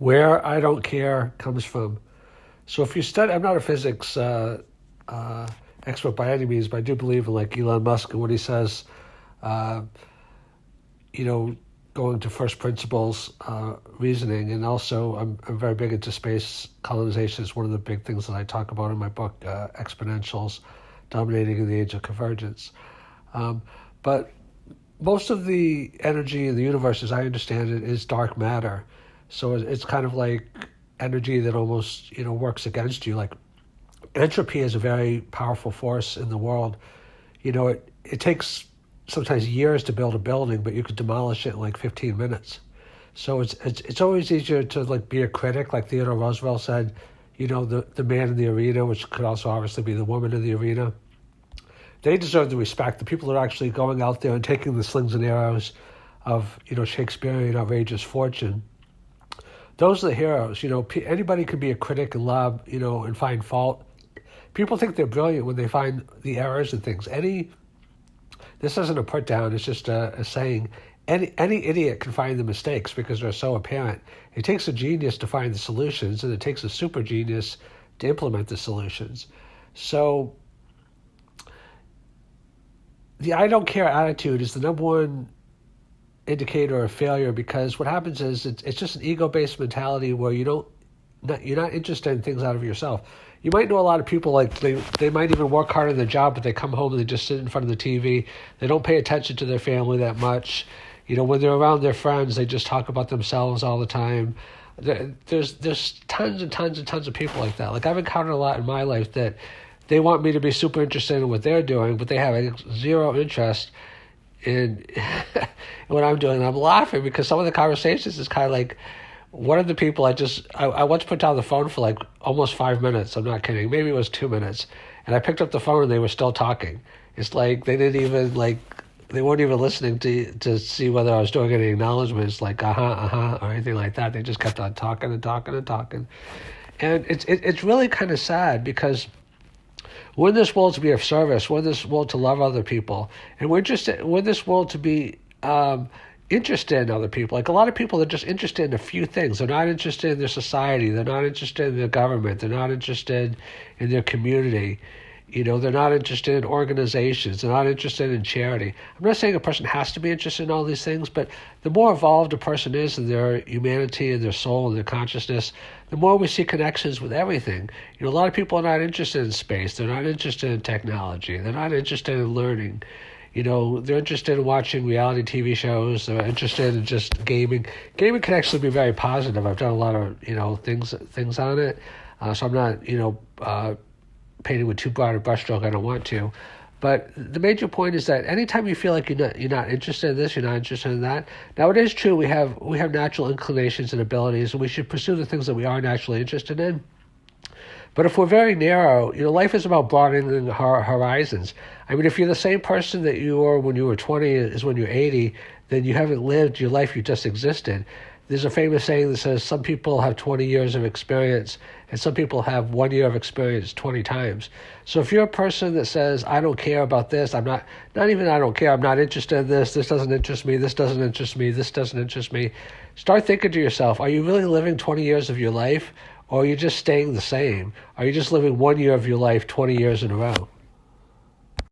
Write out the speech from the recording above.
where I don't care comes from. So if you study, I'm not a physics expert by any means, but I do believe in like Elon Musk and what he says, you know, going to first principles reasoning. And also I'm very big into space colonization. It's one of the big things that I talk about in my book, Exponentials, Dominating in the Age of Convergence. But most of the energy in the universe, as I understand it, is dark matter. So it's kind of like energy that almost, you know, works against you. Like entropy is a very powerful force in the world. You know, it takes sometimes years to build a building, but you could demolish it in like 15 minutes. So it's always easier to like be a critic, like Theodore Roosevelt said, you know, the man in the arena, which could also obviously be the woman in the arena. They deserve the respect. The people that are actually going out there and taking the slings and arrows of, you know, Shakespearean outrageous fortune. Those are the heroes. You know, anybody can be a critic and lob, you know, and find fault. People think they're brilliant when they find the errors and things. This isn't a put down, it's just a saying. Any idiot can find the mistakes because they're so apparent. It takes a genius to find the solutions, and it takes a super genius to implement the solutions. So the I don't care attitude is the number one indicator of failure, because what happens is it's just an ego-based mentality where you're not interested in things out of yourself. You might know a lot of people, like they might even work hard in their job, but they come home and they just sit in front of the TV. They don't pay attention to their family that much. You know, when they're around their friends, they just talk about themselves all the time. There's tons and tons and tons of people like that. Like I've encountered a lot in my life that they want me to be super interested in what they're doing, but they have zero interest in what I'm doing. And I'm laughing because some of the conversations is kind of like, one of the people I once put down the phone for like almost 5 minutes. I'm not kidding. Maybe it was 2 minutes. And I picked up the phone and they were still talking. It's like they didn't even they weren't even listening to see whether I was doing any acknowledgments like or anything like that. They just kept on talking and talking and talking. And it's really kind of sad because we're in this world to be of service. We're in this world to love other people. And we're in this world to be interested in other people. Like a lot of people are just interested in a few things. They're not interested in their society. They're not interested in their government. They're not interested in their community. You know, they're not interested in organizations. They're not interested in charity. I'm not saying a person has to be interested in all these things, but the more evolved a person is in their humanity and their soul and their consciousness, the more we see connections with everything. You know, a lot of people are not interested in space. They're not interested in technology. They're not interested in learning. You know, they're interested in watching reality TV shows. They're interested in just gaming. Gaming can actually be very positive. I've done a lot of, you know, things on it. So I'm not, you know, painting with too broad a brushstroke. I don't want to. But the major point is that anytime you feel like you're not interested in this, you're not interested in that. Now, it is true we have natural inclinations and abilities, and we should pursue the things that we are naturally interested in. But if we're very narrow, you know, life is about broadening our horizons. I mean, if you're the same person that you were when you were 20 as when you're 80, then you haven't lived your life, you just existed. There's a famous saying that says some people have 20 years of experience and some people have 1 year of experience 20 times. So if you're a person that says, I don't care about this, I'm not even I don't care, I'm not interested in this doesn't interest me, this doesn't interest me, this doesn't interest me, start thinking to yourself, are you really living 20 years of your life? Or are you just staying the same? Are you just living 1 year of your life 20 years in a row?